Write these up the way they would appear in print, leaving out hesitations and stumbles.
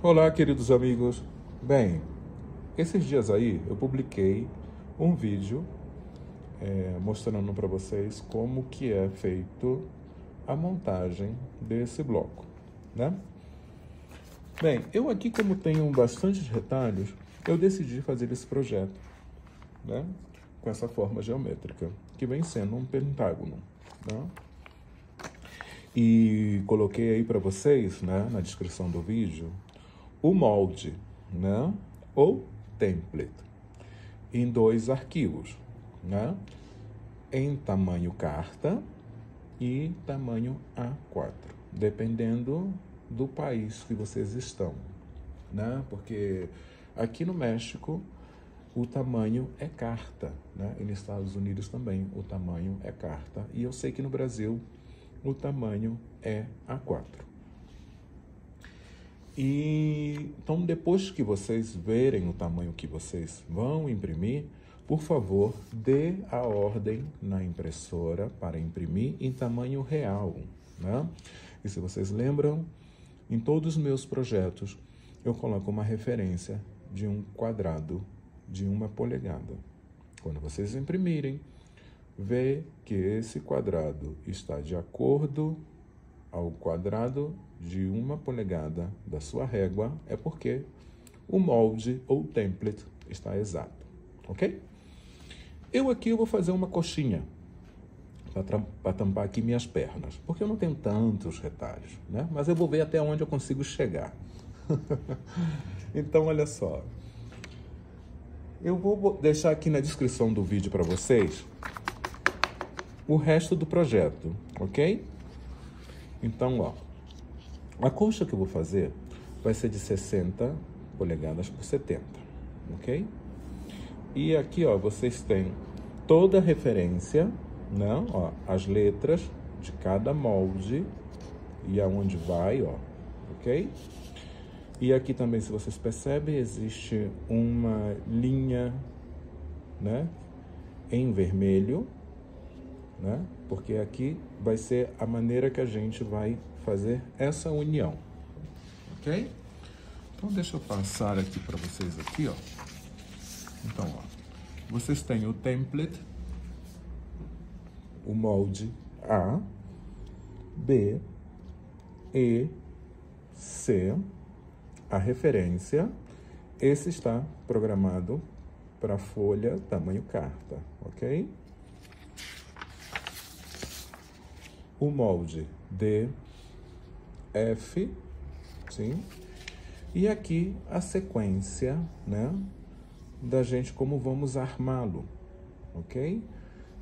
Olá, queridos amigos. Bem, esses dias aí eu publiquei um vídeo mostrando para vocês como que é feito a montagem desse bloco, né? Bem, eu aqui, como tenho bastantes retalhos, eu decidi fazer esse projeto, né? Com essa forma geométrica, que vem sendo um pentágono, né? E coloquei aí para vocês, né, na descrição do vídeo, o molde, né, ou template, em 2 arquivos, né, em tamanho carta e tamanho A4, dependendo do país que vocês estão, né, porque aqui no México o tamanho é carta, né, e nos Estados Unidos também o tamanho é carta, e eu sei que no Brasil o tamanho é A4. E então, depois que vocês verem o tamanho que vocês vão imprimir, por favor, dê a ordem na impressora para imprimir em tamanho real, né? E se vocês lembram, em todos os meus projetos, eu coloco uma referência de um quadrado de 1 polegada. Quando vocês imprimirem, vê que esse quadrado está de acordo ao quadrado de 1 polegada da sua régua, é porque o molde ou template está exato, ok? Eu vou fazer uma coxinha para tampar aqui minhas pernas, porque eu não tenho tantos retalhos, né? Mas eu vou ver até onde eu consigo chegar. Então, olha só. Eu vou deixar aqui na descrição do vídeo para vocês o resto do projeto, ok? Então, ó, a colcha que eu vou fazer vai ser de 60 polegadas por 70, ok? E aqui, ó, vocês têm toda a referência, né? Ó, as letras de cada molde e aonde vai, ó, ok? E aqui também, se vocês percebem, existe uma linha, né, em vermelho, né? Porque aqui vai ser a maneira que a gente vai fazer essa união, ok? Então, deixa eu passar aqui para vocês aqui, ó. Então, ó, vocês têm o template, o molde A, B, E, C, a referência. Esse está programado para folha tamanho carta, ok? O molde D, F, sim? E aqui a sequência, né, da gente como vamos armá-lo, ok?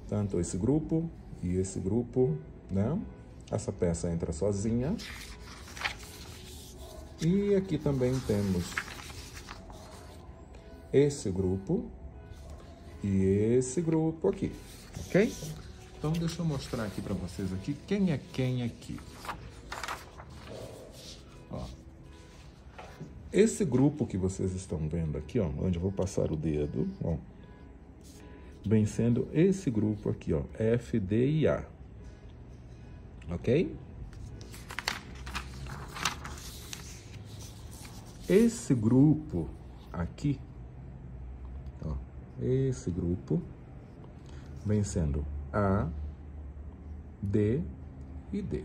Tanto esse grupo e esse grupo, né? Essa peça entra sozinha. E aqui também temos esse grupo e esse grupo aqui, ok? Então, deixa eu mostrar aqui para vocês aqui quem é quem aqui. Ó, esse grupo que vocês estão vendo aqui, ó, onde eu vou passar o dedo, ó, vem sendo esse grupo aqui, ó, F, D e A, ok? Esse grupo aqui, ó, esse grupo vem sendo A, D e D,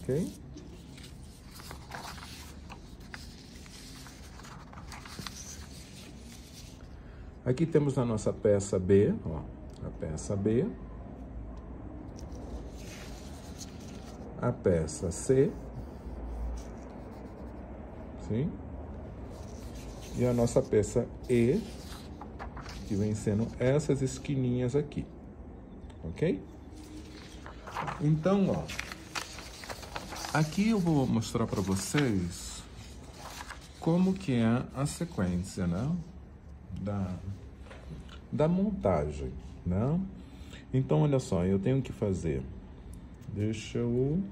ok? Aqui temos a nossa peça B, ó, a peça B, a peça C, sim? E a nossa peça E, que vem sendo essas esquininhas aqui, ok? Então, ó, aqui eu vou mostrar para vocês como que é a sequência, né, da montagem, né? Então, olha só, eu tenho que fazer, deixa eu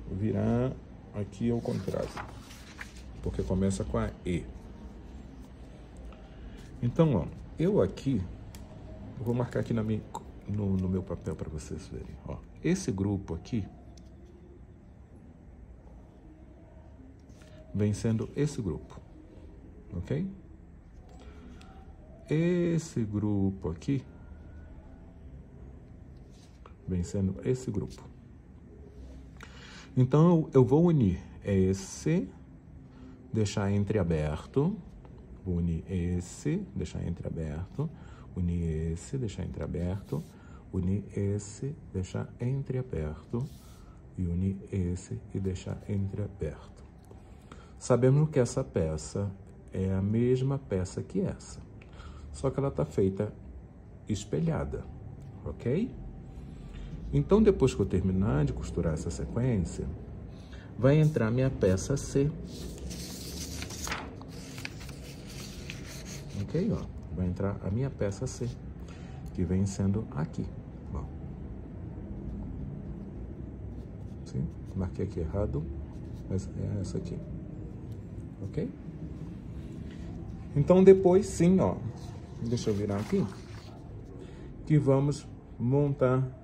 virar aqui ao contrário, porque começa com a E. Então, ó, eu aqui vou marcar aqui no meu papel para vocês verem, ó. Esse grupo aqui vem sendo esse grupo, ok? Esse grupo aqui vem sendo esse grupo. Então, eu vou unir esse, deixar entreaberto, vou unir esse, deixar entreaberto, unir esse, deixar entreaberto, unir esse, deixar entreaberto e unir esse e deixar entreaberto. Sabemos que essa peça é a mesma peça que essa, só que ela está feita espelhada, ok? Então, depois que eu terminar de costurar essa sequência, vai entrar minha peça C. Ok, ó. Vai entrar a minha peça C, que vem sendo aqui, ó. Sim? Marquei aqui errado, mas é essa aqui. Ok? Então, depois, sim, ó. Deixa eu virar aqui. Que vamos montar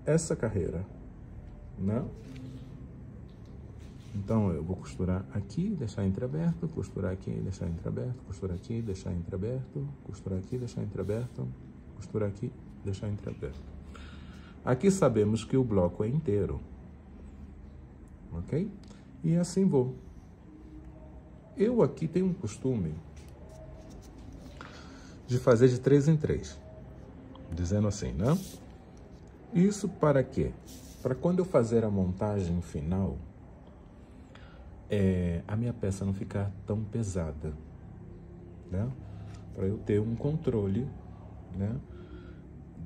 essa carreira, né? Então, eu vou costurar aqui, deixar entreaberto, costurar aqui, deixar entreaberto, costurar aqui, deixar entreaberto, costurar aqui, deixar entreaberto, costurar aqui, deixar entreaberto. Aqui sabemos que o bloco é inteiro, ok? E assim vou. Eu aqui tenho um costume de fazer de 3 em 3. Dizendo assim, né? Isso para quê? Para quando eu fazer a montagem final, a minha peça não ficar tão pesada, né? Para eu ter um controle, né?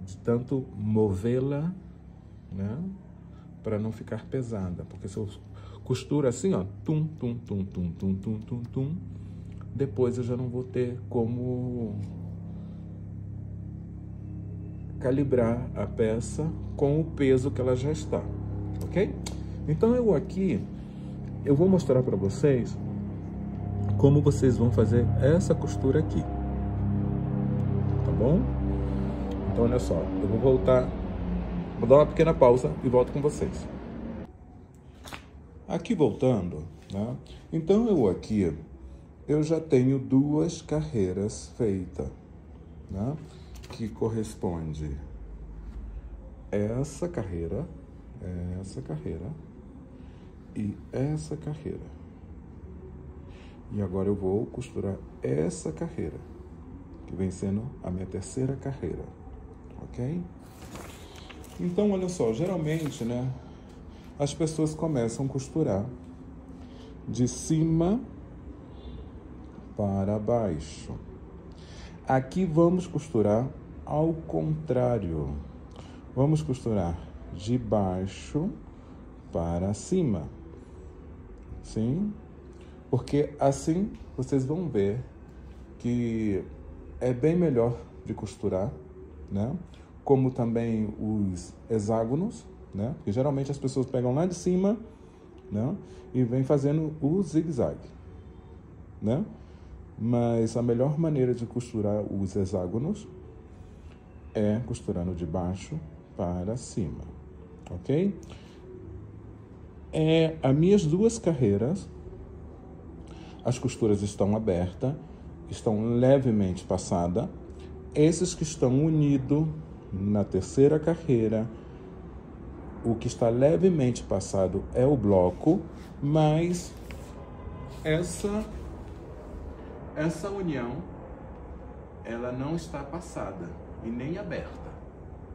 De tanto movê-la, né? Para não ficar pesada. Porque se eu costuro assim, ó, tum, tum, tum, tum, tum, tum, tum, tum, depois eu já não vou ter como calibrar a peça com o peso que ela já está, ok? Então eu vou mostrar para vocês como vocês vão fazer essa costura aqui, tá bom? Então olha só, eu vou voltar, vou dar uma pequena pausa e volto com vocês. Aqui voltando, né? Então eu já tenho 2 carreiras feitas, né? Que corresponde essa carreira e essa carreira. E agora eu vou costurar essa carreira, que vem sendo a minha terceira carreira, ok? Então, olha só, geralmente, né, as pessoas começam a costurar de cima para baixo. Aqui vamos costurar ao contrário. Vamos costurar de baixo para cima. Sim? Porque assim vocês vão ver que é bem melhor de costurar, né? Como também os hexágonos, né? Porque geralmente as pessoas pegam lá de cima, né? E vem fazendo o zigue-zague, né? Mas a melhor maneira de costurar os hexágonos é costurando de baixo para cima, ok? As minhas 2 carreiras, as costuras estão abertas, estão levemente passadas. Esses que estão unidos na terceira carreira, o que está levemente passado é o bloco, mas essa união, ela não está passada e nem aberta,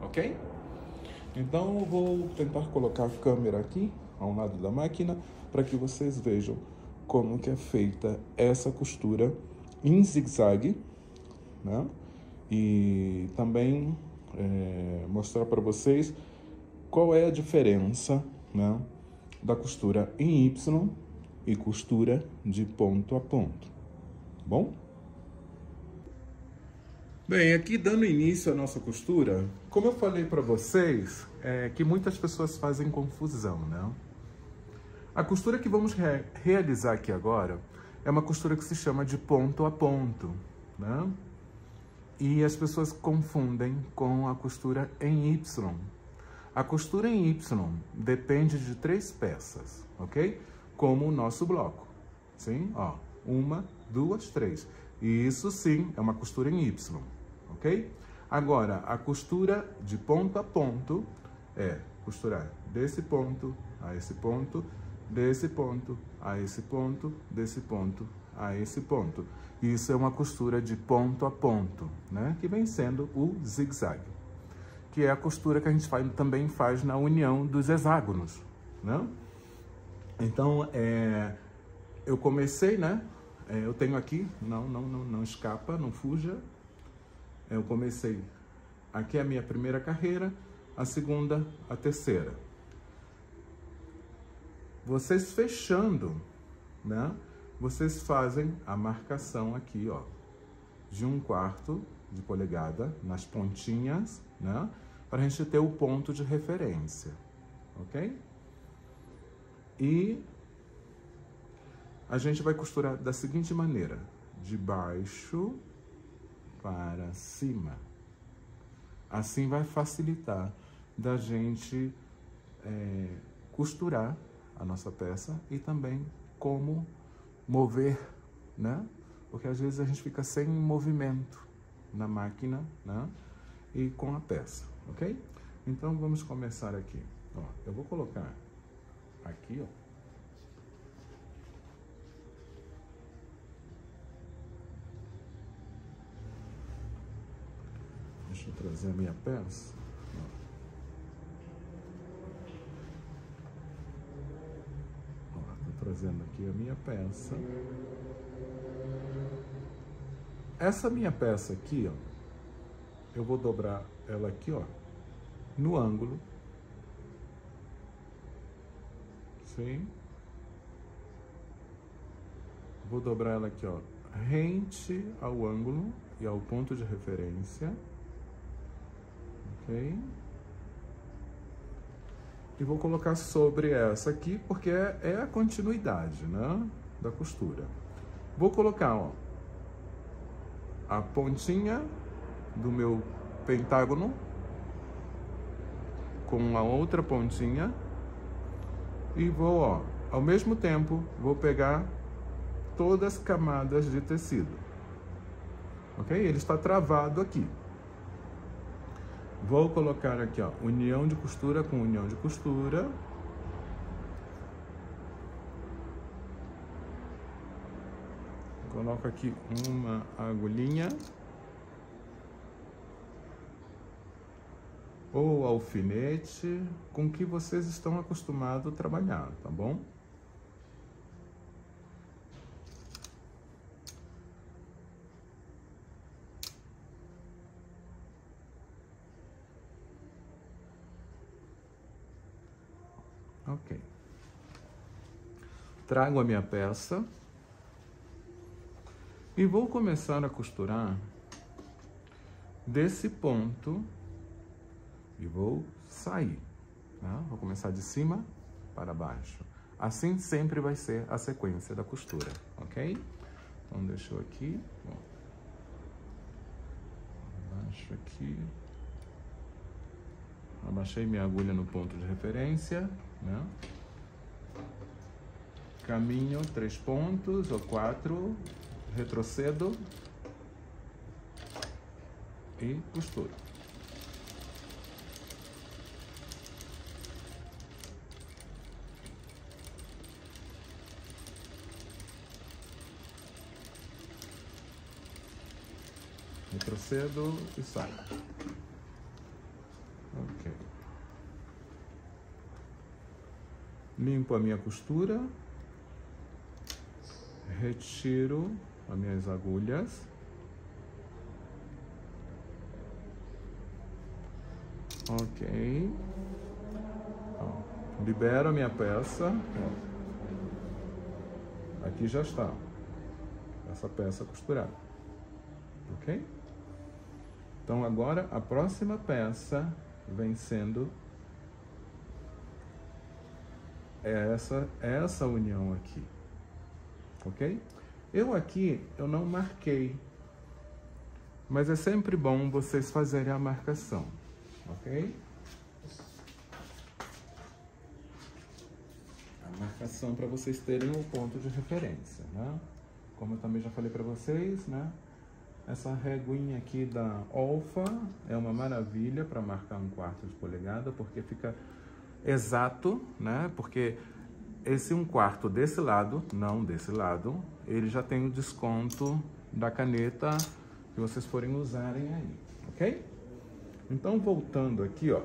ok? Então, eu vou tentar colocar a câmera aqui, ao lado da máquina, para que vocês vejam como que é feita essa costura em zigue-zague, né? E também mostrar para vocês qual é a diferença, né, da costura em Y e costura de ponto a ponto. Bom? Bem, aqui dando início à nossa costura, como eu falei para vocês, que muitas pessoas fazem confusão, né? A costura que vamos realizar aqui agora é uma costura que se chama de ponto a ponto, né? E as pessoas confundem com a costura em Y. A costura em Y depende de 3 peças, ok? Como o nosso bloco, sim? Ó, 1, 2, 3. E isso sim é uma costura em Y, ok? Agora, a costura de ponto a ponto é costurar desse ponto a esse ponto, desse ponto a esse ponto, desse ponto a esse ponto. Isso é uma costura de ponto a ponto, né? Que vem sendo o zigue-zague, que é a costura que a gente também faz na união dos hexágonos, né? Então, eu comecei, né? Eu tenho aqui, não escapa, não fuja. Eu comecei, aqui é a minha primeira carreira, a segunda, a terceira. Vocês fechando, né? Vocês fazem a marcação aqui, ó, de 1/4 de polegada nas pontinhas, né? Para a gente ter o ponto de referência, ok? E a gente vai costurar da seguinte maneira, de baixo para cima. Assim vai facilitar da gente costurar a nossa peça e também como mover, né? Porque às vezes a gente fica sem movimento na máquina, né? E com a peça, ok? Então vamos começar aqui. Ó, eu vou colocar aqui, ó. Deixa eu trazer a minha peça. Estou trazendo aqui a minha peça. Essa minha peça aqui, ó, eu vou dobrar ela aqui, ó, no ângulo. Sim. Vou dobrar ela aqui, ó, rente ao ângulo e ao ponto de referência. Ok? E vou colocar sobre essa aqui, porque é a continuidade, né, da costura. Vou colocar, ó, a pontinha do meu pentágono com a outra pontinha e vou, ó, ao mesmo tempo, vou pegar todas as camadas de tecido, ok? Ele está travado aqui. Vou colocar aqui, ó, união de costura com união de costura. Coloco aqui uma agulhinha ou alfinete, com que vocês estão acostumados a trabalhar, tá bom? Ok. Trago a minha peça e vou começar a costurar desse ponto e vou sair, tá? Vou começar de cima para baixo. Assim sempre vai ser a sequência da costura, ok? Então deixa eu aqui, ó. Abaixo aqui. Abaixei minha agulha no ponto de referência, né? Caminho 3 pontos ou 4, retrocedo e costuro. Retrocedo e saio. Ok. Limpo a minha costura. Retiro as minhas agulhas. Ok. Ó, libero a minha peça. Ó. Aqui já está. Essa peça costurada. Ok? Então agora a próxima peça vem sendo essa união aqui, ok? Eu não marquei, mas é sempre bom vocês fazerem a marcação, ok? marcação para vocês terem um ponto de referência, né? Como eu também já falei para vocês, né? Essa reguinha aqui da Olfa é uma maravilha para marcar 1/4 de polegada, porque fica exato, né? Porque esse 1/4 desse lado, não desse lado, ele já tem o desconto da caneta que vocês forem usarem aí, ok? Então, voltando aqui, ó.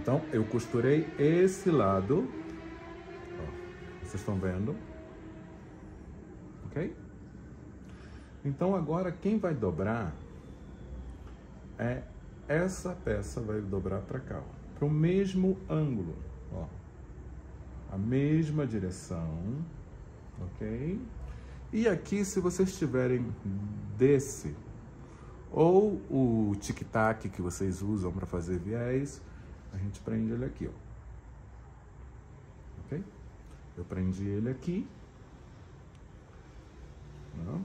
Então, eu costurei esse lado, ó, vocês estão vendo, ok? Então, agora, quem vai dobrar é essa peça, vai dobrar para cá, para o mesmo ângulo, ó, a mesma direção, ok? E aqui, se vocês tiverem desse, ou o tic-tac que vocês usam para fazer viés, a gente prende ele aqui, ó. Ok? Eu prendi ele aqui. Ó.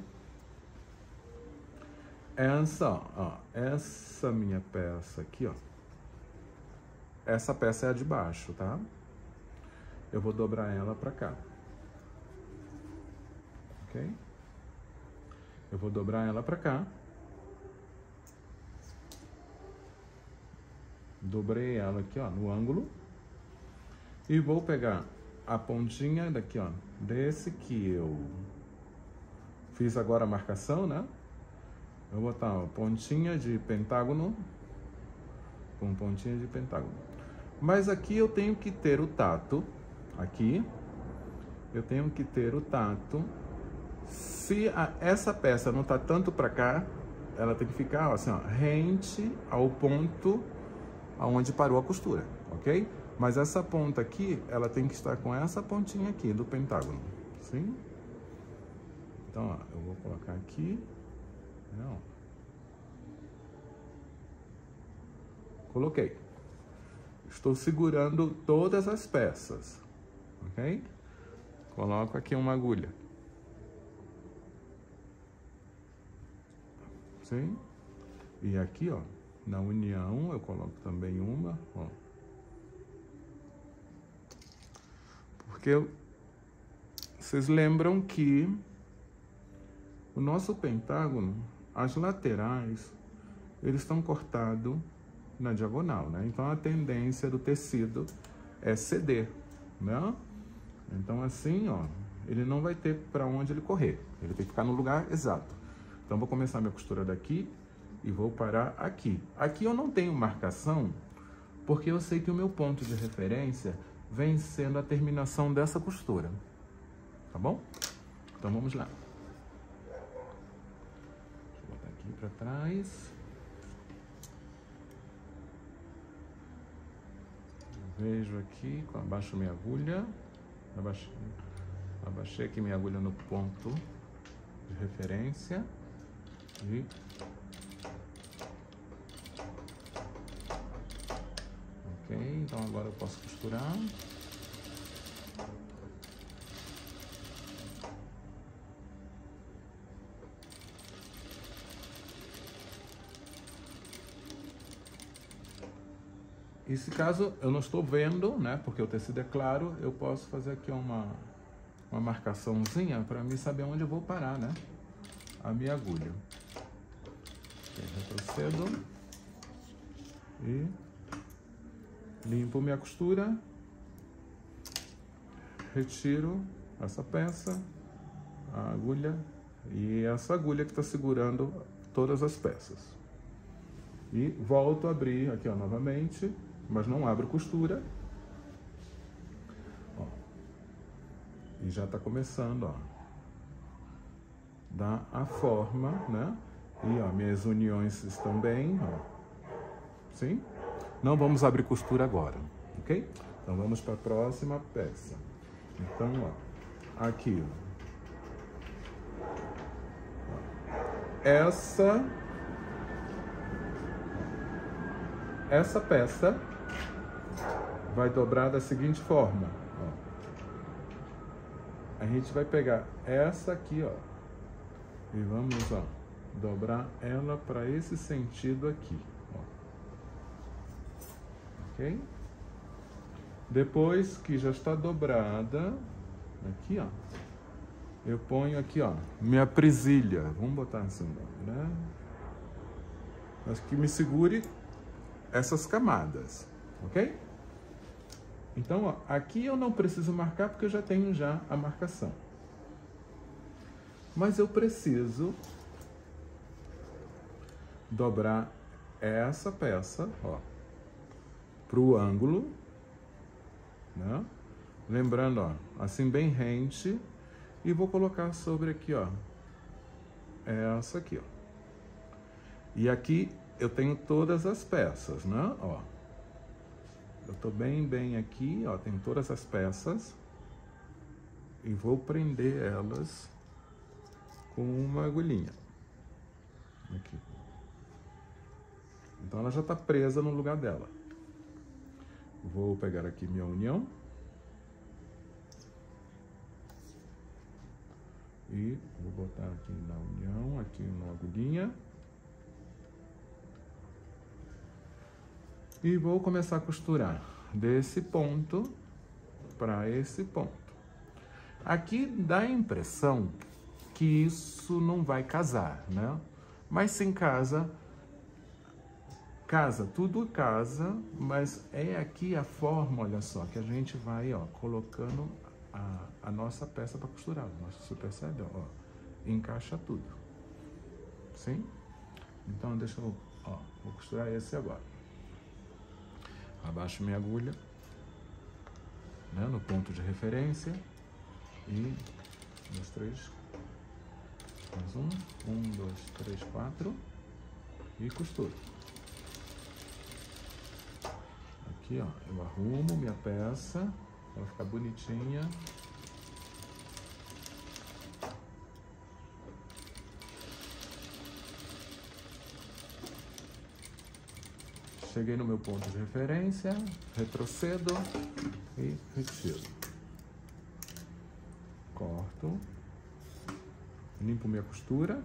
Essa minha peça aqui, ó. Essa peça é a de baixo, tá? Eu vou dobrar ela para cá. Ok? Eu vou dobrar ela para cá. Dobrei ela aqui, ó, no ângulo. E vou pegar a pontinha daqui, ó, desse que eu fiz agora a marcação, né? Eu vou botar, ó, pontinha de pentágono com pontinha de pentágono. Mas aqui eu tenho que ter o tato, aqui, eu tenho que ter o tato. Se essa peça não tá tanto para cá, ela tem que ficar, ó, assim, ó, rente ao ponto aonde parou a costura, ok? Mas essa ponta aqui, ela tem que estar com essa pontinha aqui do pentágono, sim? Então, ó, eu vou colocar aqui, não. Coloquei. Estou segurando todas as peças, ok? Coloco aqui uma agulha, sim? E aqui, ó, na união, eu coloco também uma, ó. Porque vocês lembram que o nosso pentágono, as laterais, eles estão cortados na diagonal, né? Então, a tendência do tecido é ceder, né? Então, assim, ó, ele não vai ter para onde ele correr. Ele tem que ficar no lugar exato. Então, vou começar minha costura daqui e vou parar aqui. Aqui eu não tenho marcação, porque eu sei que o meu ponto de referência vem sendo a terminação dessa costura. Tá bom? Então, vamos lá. Deixa eu botar aqui para trás. Eu vejo aqui, abaixo minha agulha. Abaixei aqui minha agulha no ponto de referência. E ok, então agora eu posso costurar. E se caso eu não estou vendo, né, porque o tecido é claro, eu posso fazer aqui uma marcaçãozinha para mim saber onde eu vou parar, né, a minha agulha. Okay, retrocedo e limpo minha costura, retiro essa peça, a agulha e essa agulha que está segurando todas as peças. E volto a abrir aqui, ó, novamente, mas não abro costura. Ó. E já está começando, ó, dar a forma, né? E, ó, minhas uniões estão bem, ó. Sim? Não vamos abrir costura agora, ok? Então, vamos para a próxima peça. Então, ó, aqui, ó. Essa peça vai dobrar da seguinte forma, ó. A gente vai pegar essa aqui, ó, e vamos, ó, dobrar ela para esse sentido aqui, ó. Ok? Depois que já está dobrada, aqui, ó, eu ponho aqui, ó, minha presilha. Vamos botar assim, né? Mas que me segure essas camadas, ok? Então, ó, aqui eu não preciso marcar porque eu já tenho a marcação. Mas eu preciso dobrar essa peça, ó, pro ângulo, né? Lembrando, ó, assim bem rente, e vou colocar sobre aqui, ó, essa aqui, ó. E aqui eu tenho todas as peças, né? Ó, eu tô bem aqui, ó, tenho todas as peças e vou prender elas com uma agulhinha aqui. Então ela já está presa no lugar dela. Vou pegar aqui minha união e vou botar aqui na união, aqui uma agulhinha. E vou começar a costurar desse ponto para esse ponto. Aqui dá a impressão que isso não vai casar, né? Mas sim casa, tudo casa, mas é aqui a forma, olha só, que a gente vai, ó, colocando a nossa peça para costurar. Você percebe, ó, encaixa tudo, sim? Então deixa eu, ó, vou costurar esse agora. Abaixo minha agulha, né, no ponto de referência e 2, 3, mais um, 2, 3, 4 e costuro. Aqui, ó, eu arrumo minha peça, ela fica bonitinha. Cheguei no meu ponto de referência, retrocedo e retiro. Corto, limpo minha costura,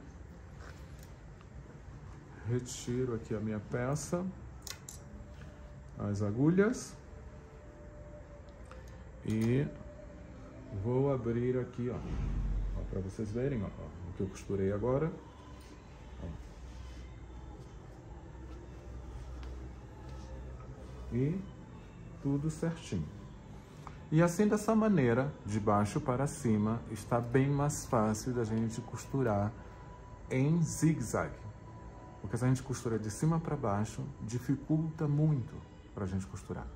retiro aqui a minha peça, as agulhas e vou abrir aqui, ó para vocês verem, ó, o que eu costurei agora. E tudo certinho. E assim, dessa maneira, de baixo para cima, está bem mais fácil da gente costurar em zigue-zague. Porque se a gente costura de cima para baixo, dificulta muito para a gente costurar.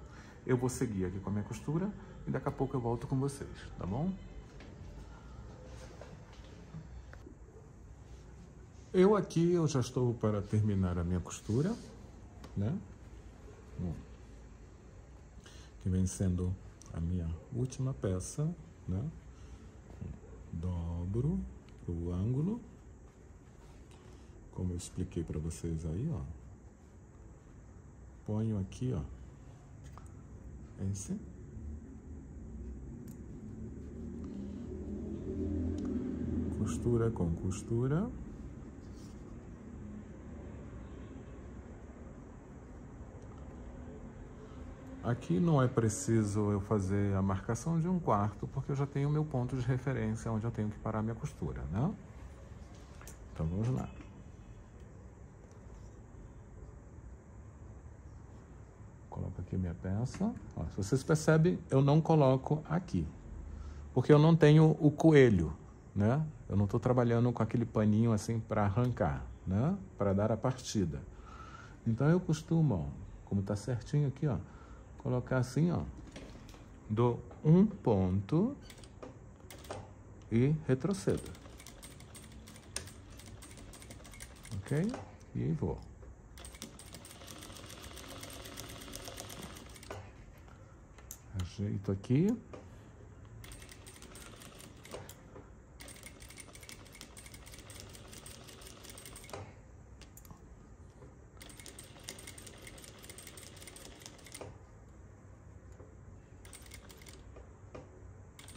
Eu vou seguir aqui com a minha costura e daqui a pouco eu volto com vocês, tá bom? Eu já estou para terminar a minha costura, né? Que vem sendo a minha última peça, né? Dobro o ângulo, como eu expliquei para vocês aí, ó. Ponho aqui, ó, esse. Costura com costura. Aqui não é preciso eu fazer a marcação de 1/4, porque eu já tenho o meu ponto de referência onde eu tenho que parar minha costura, né? Então vamos lá. Coloco aqui minha peça. Ó, se vocês percebem, eu não coloco aqui, porque eu não tenho o coelho, né? Eu não estou trabalhando com aquele paninho assim para arrancar, né? Para dar a partida. Então eu costumo, ó, como tá certinho aqui, ó, colocar assim, ó, dou um ponto e retrocedo, ok? E vou. Ajeito aqui.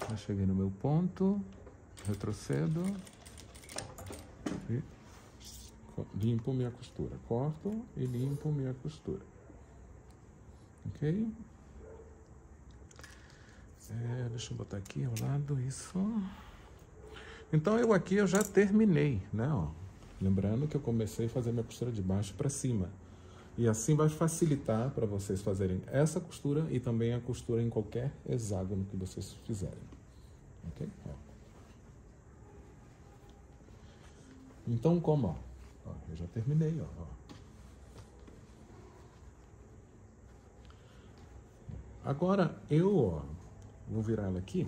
Já cheguei no meu ponto, retrocedo e limpo minha costura. Corto e limpo minha costura. Ok? Deixa eu botar aqui ao lado, isso. Então eu já terminei, né? Ó. Lembrando que eu comecei a fazer minha costura de baixo para cima. E assim vai facilitar para vocês fazerem essa costura e também a costura em qualquer hexágono que vocês fizerem. Ok? Ó. Então, como? Ó, eu já terminei, ó. Agora, vou virar ela aqui.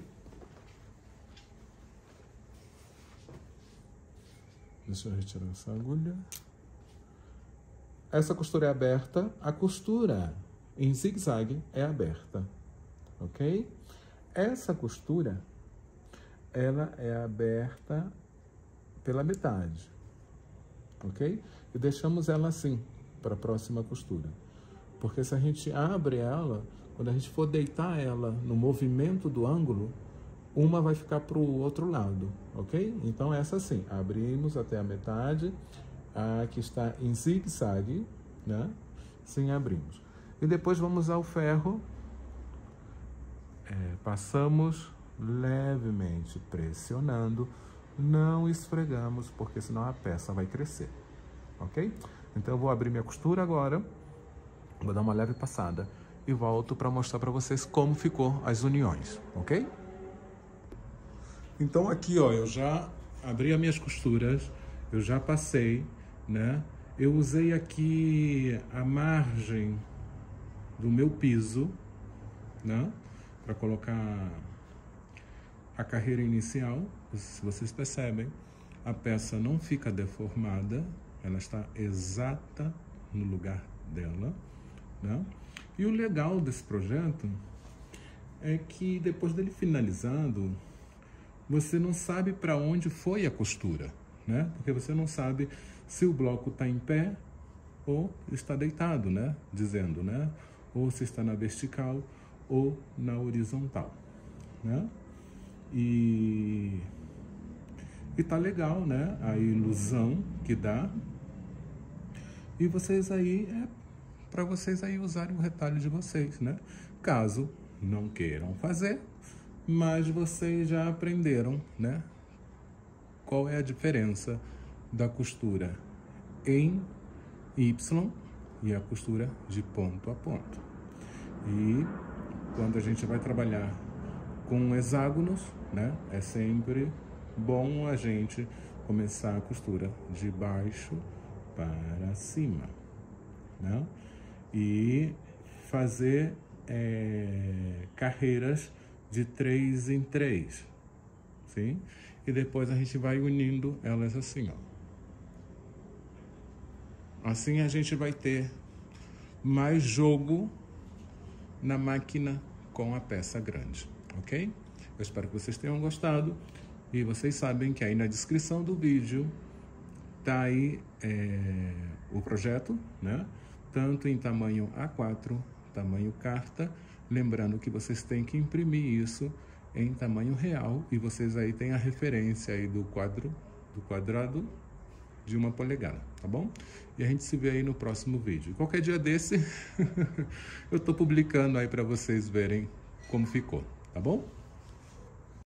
Deixa eu retirar essa agulha. Essa costura é aberta. A costura em zigue-zague é aberta. Ok? Essa costura, ela é aberta pela metade. Ok? E deixamos ela assim, para a próxima costura. Porque se a gente abre ela, quando a gente for deitar ela no movimento do ângulo, uma vai ficar para o outro lado, ok? Então, essa assim, abrimos até a metade, a que está em zigue-zague, né? Sim, abrimos. E depois vamos ao ferro, passamos levemente pressionando, não esfregamos, porque senão a peça vai crescer, ok? Então, eu vou abrir minha costura agora, vou dar uma leve passada e volto para mostrar para vocês como ficou as uniões, ok? Então aqui, ó, eu já abri as minhas costuras, eu já passei, né? Eu usei aqui a margem do meu piso, né? Para colocar a carreira inicial. Se vocês percebem, a peça não fica deformada, ela está exata no lugar dela, né? E o legal desse projeto é que depois dele finalizado, você não sabe para onde foi a costura, né? Porque você não sabe se o bloco está em pé ou está deitado, né? Dizendo, né? Ou se está na vertical ou na horizontal, né? E tá legal, né? A ilusão que dá. E vocês aí, para vocês aí usarem o retalho de vocês, né? Caso não queiram fazer, mas vocês já aprenderam, né? Qual é a diferença da costura em Y e a costura de ponto a ponto. E quando a gente vai trabalhar com hexágonos, né? É sempre bom a gente começar a costura de baixo para cima, né? E fazer carreiras de 3 em 3, sim? E depois a gente vai unindo elas assim, ó. Assim a gente vai ter mais jogo na máquina com a peça grande, ok? Eu espero que vocês tenham gostado. E vocês sabem que aí na descrição do vídeo tá aí o projeto, né? Tanto em tamanho A4, tamanho carta. Lembrando que vocês têm que imprimir isso em tamanho real e vocês aí têm a referência aí do quadrado de 1 polegada, tá bom? E a gente se vê aí no próximo vídeo. Qualquer dia desse eu tô publicando aí para vocês verem como ficou, tá bom?